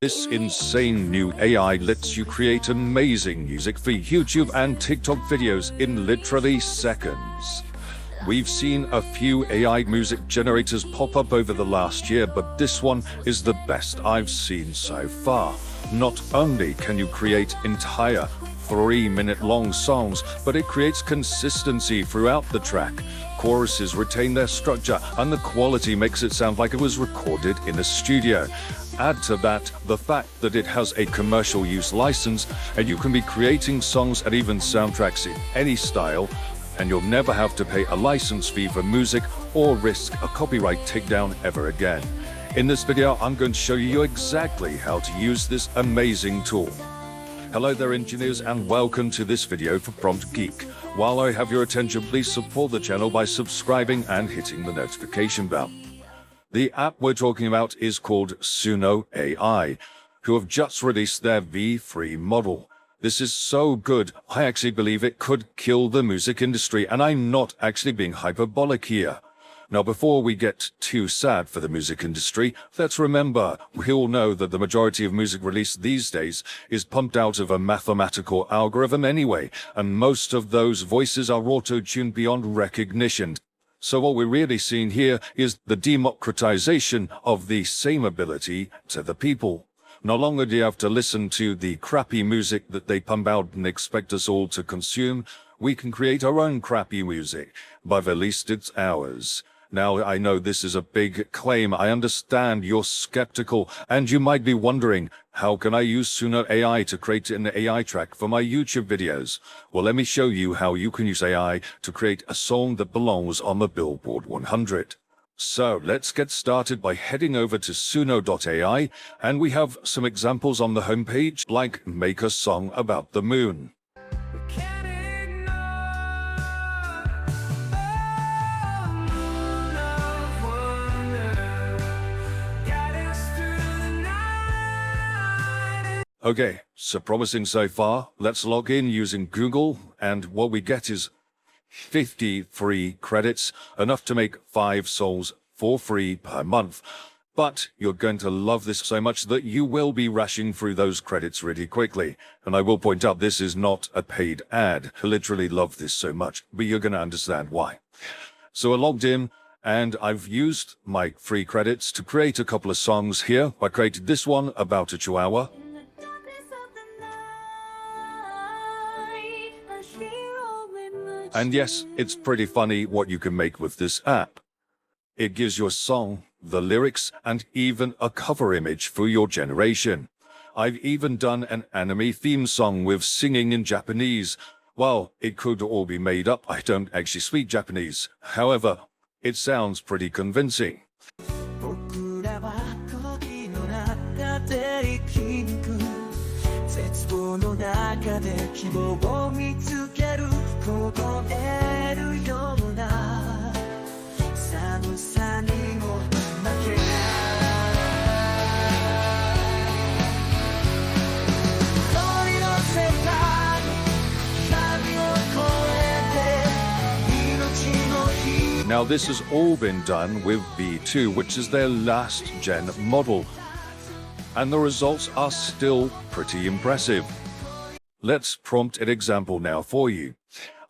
This insane new AI lets you create amazing music for YouTube and TikTok videos in literally seconds. We've seen a few AI music generators pop up over the last year, but this one is the best I've seen so far. Not only can you create entire 3-minute long songs, but it creates consistency throughout the track. Choruses retain their structure, and the quality makes it sound like it was recorded in a studio. Add to that the fact that it has a commercial use license, and you can be creating songs and even soundtracks in any style, and you'll never have to pay a license fee for music or risk a copyright takedown ever again. In this video, I'm going to show you exactly how to use this amazing tool. Hello there engineers, and welcome to this video for Prompt Geek. While I have your attention, please support the channel by subscribing and hitting the notification bell. The app we're talking about is called Suno AI, who have just released their V3 model. This is so good, I actually believe it could kill the music industry, and I'm not actually being hyperbolic here. Now, before we get too sad for the music industry, let's remember, we all know that the majority of music released these days is pumped out of a mathematical algorithm anyway, and most of those voices are auto-tuned beyond recognition. So what we're really seeing here is the democratization of the same ability to the people. No longer do you have to listen to the crappy music that they pump out and expect us all to consume. We can create our own crappy music, but at least it's ours. Now, I know this is a big claim. I understand you're skeptical, and you might be wondering, how can I use Suno AI to create an AI track for my YouTube videos? Well, let me show you how you can use AI to create a song that belongs on the Billboard 100. So let's get started by heading over to Suno.ai, and we have some examples on the homepage, like make a song about the moon. Okay, so promising so far. Let's log in using Google, and what we get is 50 free credits, enough to make 5 songs for free per month. But you're going to love this so much that you will be rushing through those credits really quickly. And I will point out this is not a paid ad. I literally love this so much, but you're going to understand why. So I logged in, and I've used my free credits to create a couple of songs here. I created this one about a chihuahua. And yes, it's pretty funny what you can make with this app. It gives your song the lyrics and even a cover image for your generation. I've even done an anime theme song with singing in Japanese. Well, it could all be made up. I don't actually speak Japanese. However, it sounds pretty convincing. Now this has all been done with V2, which is their last gen model. And the results are still pretty impressive. Let's prompt an example now for you.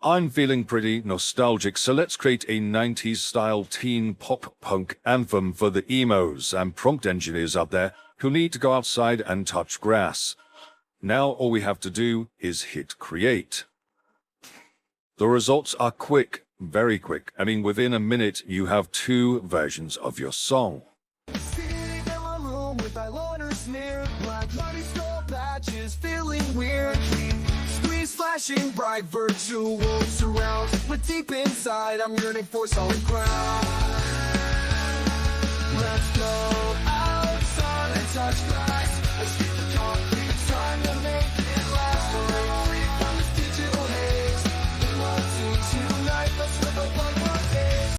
I'm feeling pretty nostalgic, so let's create a 90s style teen pop punk anthem for the emos and prompt engineers out there who need to go outside and touch grass. Now all we have to do is hit create. The results are quick, very quick. I mean, within a minute you have 2 versions of your song. Flashing bright virtual surround, but deep inside I'm yearning for solid ground. Let's go outside and touch grass. Let's keep the concrete. It's time to make it last. We're free from this digital haze. We want to tonight. Let's live up like our days.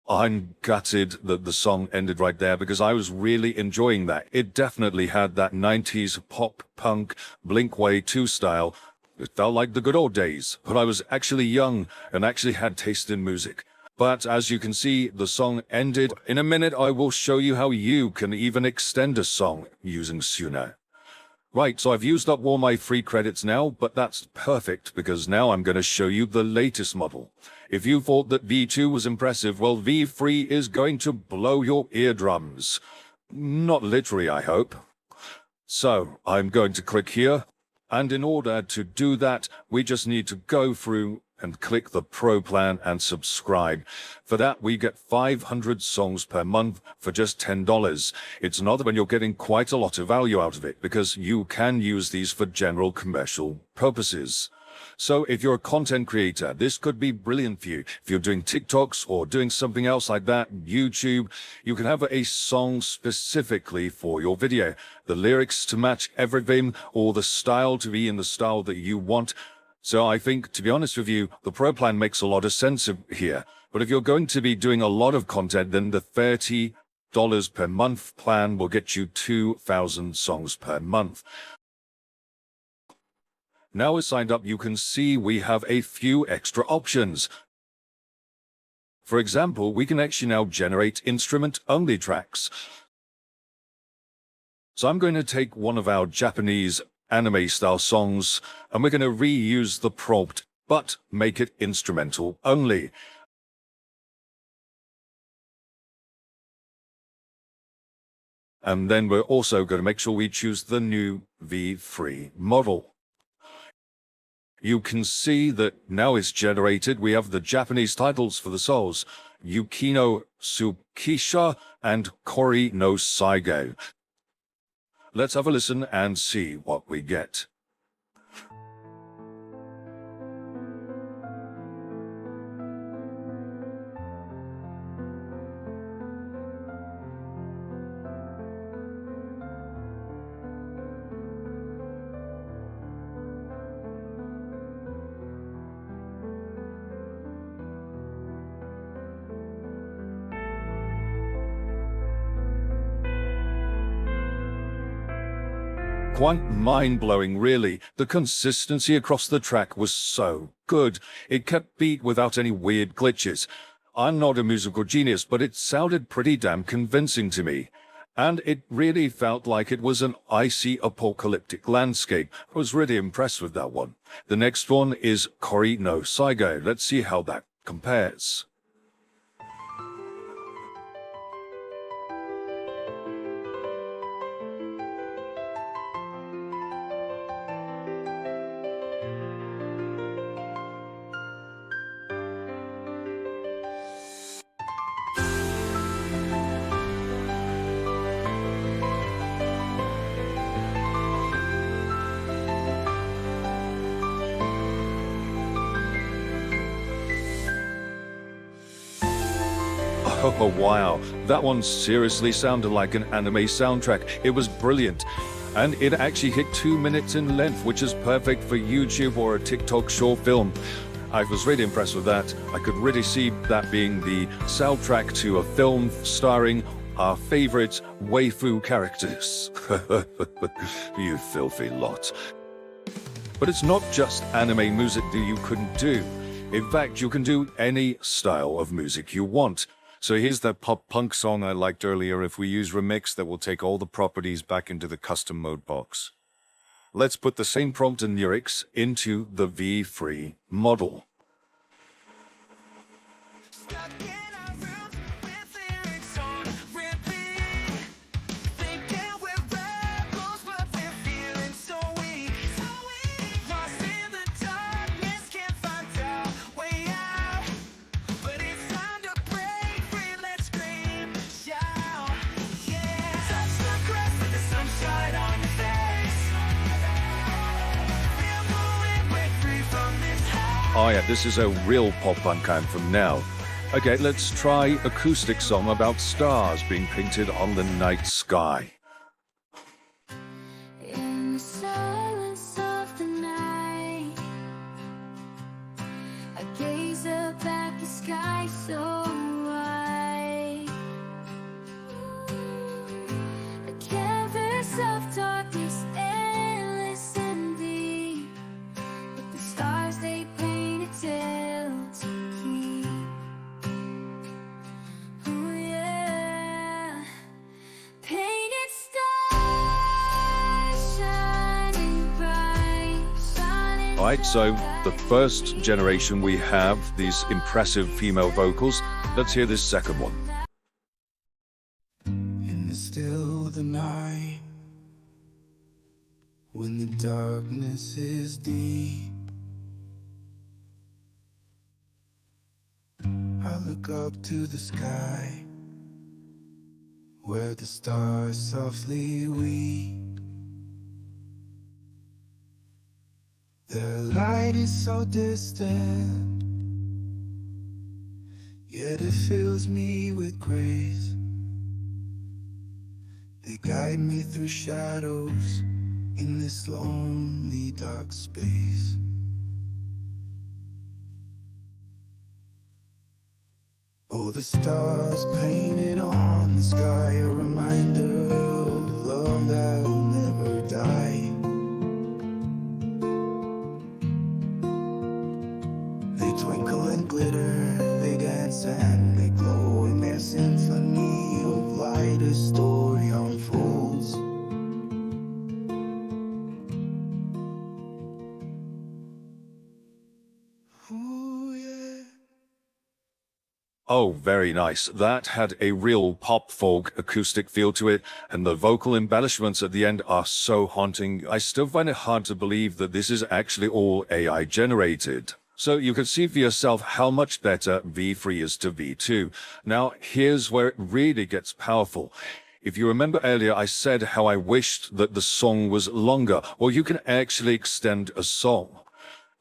I'm gutted that the song ended right there, because I was really enjoying that. It definitely had that 90s pop punk Blink-182 style. It felt like the good old days, but I was actually young and actually had taste in music. But as you can see, the song ended. In a minute, I will show you how you can even extend a song using Suno. Right, so I've used up all my free credits now, but that's perfect because now I'm going to show you the latest model. If you thought that V2 was impressive, well, V3 is going to blow your eardrums. Not literally, I hope. So I'm going to click here, and in order to do that, we just need to go through and click the Pro plan and subscribe. For that, we get 500 songs per month for just $10. It's not when you're getting quite a lot of value out of it because you can use these for general commercial purposes. So if you're a content creator, this could be brilliant for you. If you're doing TikToks or doing something else like that, YouTube, you can have a song specifically for your video. The lyrics to match everything or the style to be in the style that you want. So I think, to be honest with you, the Pro plan makes a lot of sense here. But if you're going to be doing a lot of content, then the $30 per month plan will get you 2,000 songs per month. Now we're signed up, you can see we have a few extra options. For example, we can actually now generate instrument-only tracks. So I'm going to take one of our Japanese anime-style songs, and we're going to reuse the prompt, but make it instrumental only. And then we're also going to make sure we choose the new V3 model. You can see that now it's generated. We have the Japanese titles for the songs, Yuki no Tsukisha and Kori no Saigo. Let's have a listen and see what we get. Quite mind-blowing, really. The consistency across the track was so good. It kept beat without any weird glitches. I'm not a musical genius, but it sounded pretty damn convincing to me. And it really felt like it was an icy apocalyptic landscape. I was really impressed with that one. The next one is Kori no Saigo. Let's see how that compares. Oh wow, that one seriously sounded like an anime soundtrack. It was brilliant. And it actually hit 2 minutes in length, which is perfect for YouTube or a TikTok short film. I was really impressed with that. I could really see that being the soundtrack to a film starring our favorite waifu characters. You filthy lot. But it's not just anime music that you couldn't do. In fact, you can do any style of music you want. So here's that pop-punk song I liked earlier. If we use Remix, that will take all the properties back into the custom mode box. Let's put the same prompt and lyrics into the V3 model. Oh yeah, this is a real pop-punk anthem now. Okay, let's try acoustic song about stars being painted on the night sky. In the silence of the night, I gaze up at the sky so wide. A canvas of darkness, endless and deep, with the stars they paint a tale to keep. Oh yeah, painted Alright, so the first generation we have these impressive female vocals. Let's hear this second one. In the still of the night, when the darkness is deep, I look up to the sky, where the stars softly weep. Their light is so distant, yet it fills me with grace. They guide me through shadows in this lonely dark space. Oh, the stars painted on the sky, a reminder of love that will never die. They twinkle and glitter, they dance and they glow in their symphony of light. A story unfolds. Ooh, yeah. Oh, very nice. That had a real pop folk acoustic feel to it, and the vocal embellishments at the end are so haunting. I still find it hard to believe that this is actually all AI generated. So you can see for yourself how much better V3 is to V2. Now, here's where it really gets powerful. If you remember earlier, I said how I wished that the song was longer. Well, you can actually extend a song.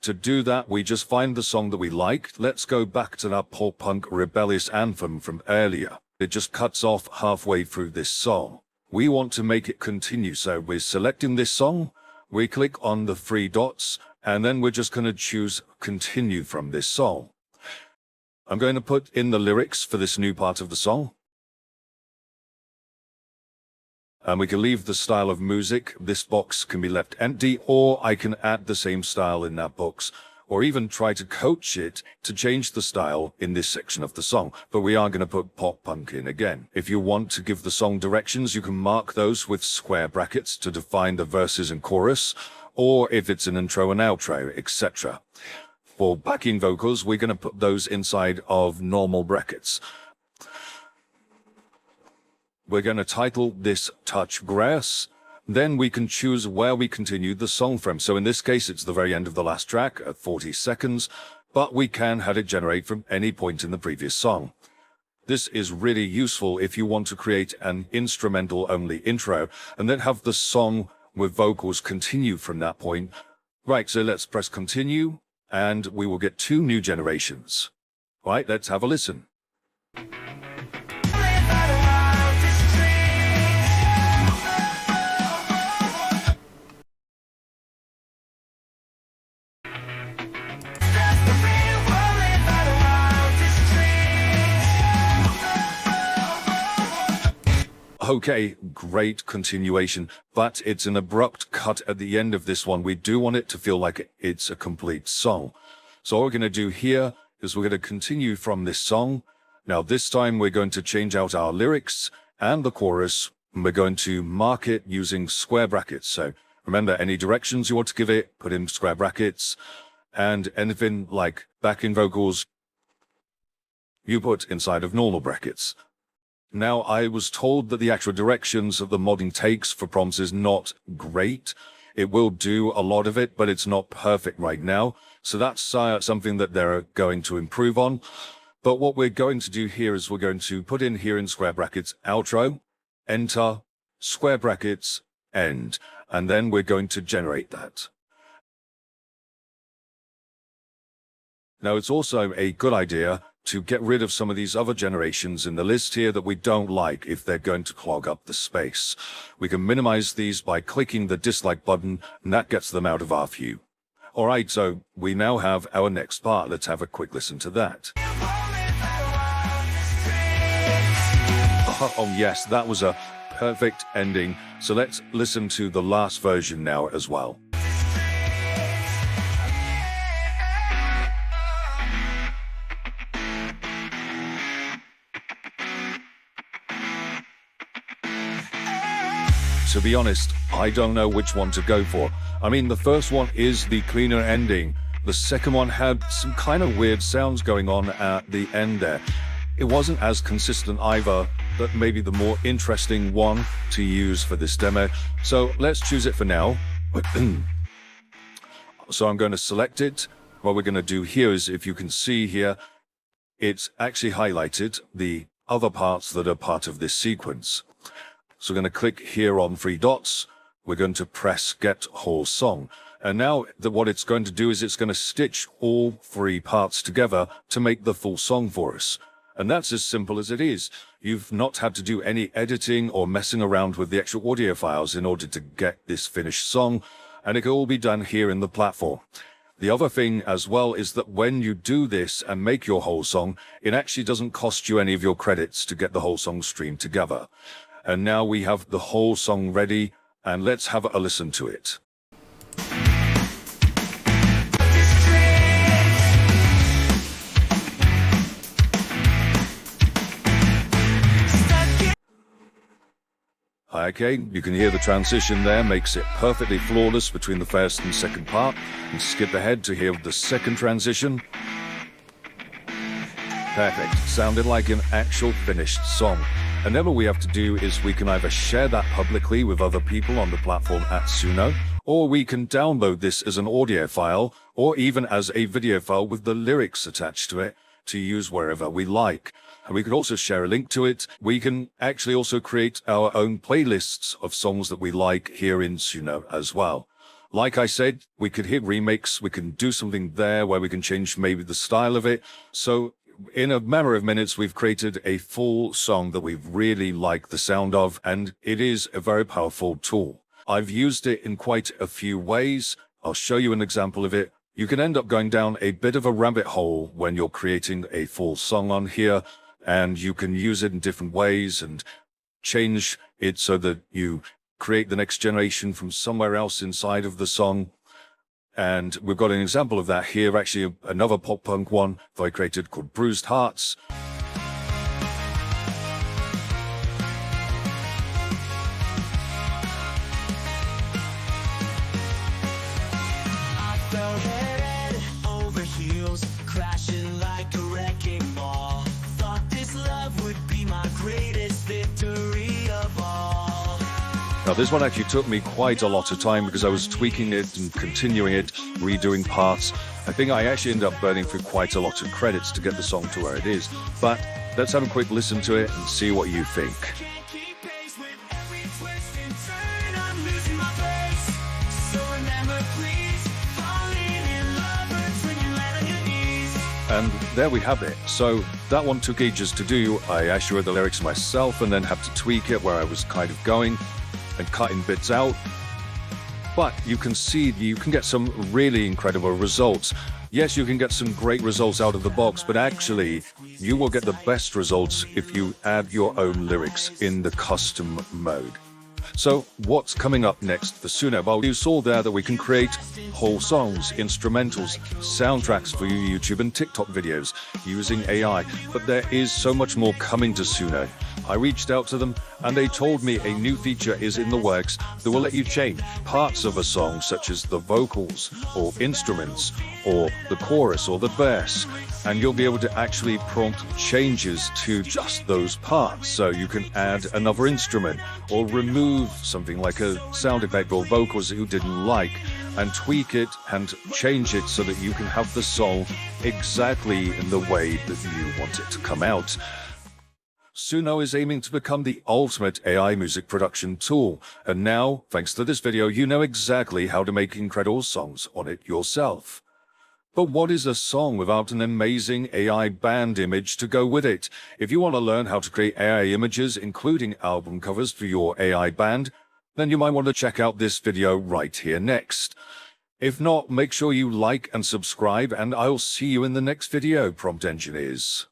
To do that, we just find the song that we like. Let's go back to that pop-punk rebellious anthem from earlier. It just cuts off halfway through this song. We want to make it continue, so we're selecting this song. We click on the three dots, and then we're just going to choose continue from this song. I'm going to put in the lyrics for this new part of the song. And we can leave the style of music. This box can be left empty, or I can add the same style in that box, or even try to coach it to change the style in this section of the song. But we are going to put pop punk in again. If you want to give the song directions, you can mark those with square brackets to define the verses and chorus, or if it's an intro and outro, etc. For backing vocals, we're going to put those inside of normal brackets. We're going to title this Touch Grass. Then we can choose where we continue the song from. So in this case, it's the very end of the last track at 40 seconds, but we can have it generate from any point in the previous song. This is really useful if you want to create an instrumental-only intro and then have the song with vocals continue from that point. Right, so let's press continue, and we will get two new generations. Right, let's have a listen. Okay, great continuation, but it's an abrupt cut at the end of this one. We do want it to feel like it's a complete song. So what we're going to do here is we're going to continue from this song. Now this time we're going to change out our lyrics and the chorus, and we're going to mark it using square brackets. So remember, any directions you want to give it, put in square brackets, and anything like backing vocals, you put inside of normal brackets. Now, I was told that the actual directions of the modding takes for prompts is not great. It will do a lot of it, but it's not perfect right now. So that's something that they're going to improve on. But what we're going to do here is we're going to put in here in square brackets, outro, enter, square brackets, end. And then we're going to generate that. Now, it's also a good idea to get rid of some of these other generations in the list here that we don't like if they're going to clog up the space. We can minimize these by clicking the dislike button, and that gets them out of our view. Alright, so we now have our next part. Let's have a quick listen to that. Oh yes, that was a perfect ending. So let's listen to the last version now as well. to be honest, I don't know which one to go for. I mean, the first one is the cleaner ending. The second one had some kind of weird sounds going on at the end there. It wasn't as consistent either, but maybe the more interesting one to use for this demo. So let's choose it for now. So I'm going to select it. What we're going to do here is, if you can see here, it's actually highlighted the other parts that are part of this sequence. So we're going to click here on three dots. We're going to press Get Whole Song. And now what it's going to do is it's going to stitch all three parts together to make the full song for us. And that's as simple as it is. You've not had to do any editing or messing around with the actual audio files in order to get this finished song. And it can all be done here in the platform. The other thing as well is that when you do this and make your whole song, it actually doesn't cost you any of your credits to get the whole song streamed together. And now we have the whole song ready, and let's have a listen to it. Okay, you can hear the transition there makes it perfectly flawless between the first and second part. And skip ahead to hear the second transition. Perfect. Sounded like an actual finished song. And then what we have to do is we can either share that publicly with other people on the platform at Suno, or we can download this as an audio file, or even as a video file with the lyrics attached to it to use wherever we like. And we could also share a link to it. We can actually also create our own playlists of songs that we like here in Suno as well. Like I said, we could hit remix. We can do something there where we can change maybe the style of it. So in a matter of minutes, we've created a full song that we really like the sound of, and it is a very powerful tool. I've used it in quite a few ways. I'll show you an example of it. You can end up going down a bit of a rabbit hole when you're creating a full song on here, and you can use it in different ways and change it so that you create the next generation from somewhere else inside of the song. And we've got an example of that here, actually another pop punk one that I created called Bruised Hearts. I fell head over heels, crashing like a wrecking ball. Thought this love would be my greatest victory of all. Now this one actually took me quite a lot of time because I was tweaking it and continuing it, redoing parts. I think I actually ended up burning through quite a lot of credits to get the song to where it is. But let's have a quick listen to it and see what you think. Can't keep pace with every twist and turn. I'm losing my place. So remember, please, falling in love hurts when you land on your knees. And there we have it. So that one took ages to do. I actually wrote the lyrics myself and then had to tweak it where I was kind of going and cutting bits out. But you can see you can get some really incredible results. Yes, you can get some great results out of the box, but actually you will get the best results if you add your own lyrics in the custom mode. So what's coming up next for Suno? Well, you saw there that we can create whole songs, instrumentals, soundtracks for your YouTube and TikTok videos using AI. But there is so much more coming to Suno. I reached out to them and they told me a new feature is in the works that will let you change parts of a song, such as the vocals or instruments or the chorus or the verse. And you'll be able to actually prompt changes to just those parts. So you can add another instrument or remove something like a sound effect or vocals that you didn't like and tweak it and change it so that you can have the song exactly in the way that you want it to come out. Suno is aiming to become the ultimate AI music production tool. And now, thanks to this video, you know exactly how to make incredible songs on it yourself. But what is a song without an amazing AI band image to go with it? If you want to learn how to create AI images, including album covers for your AI band, then you might want to check out this video right here next. If not, make sure you like and subscribe, and I'll see you in the next video, prompt engineers.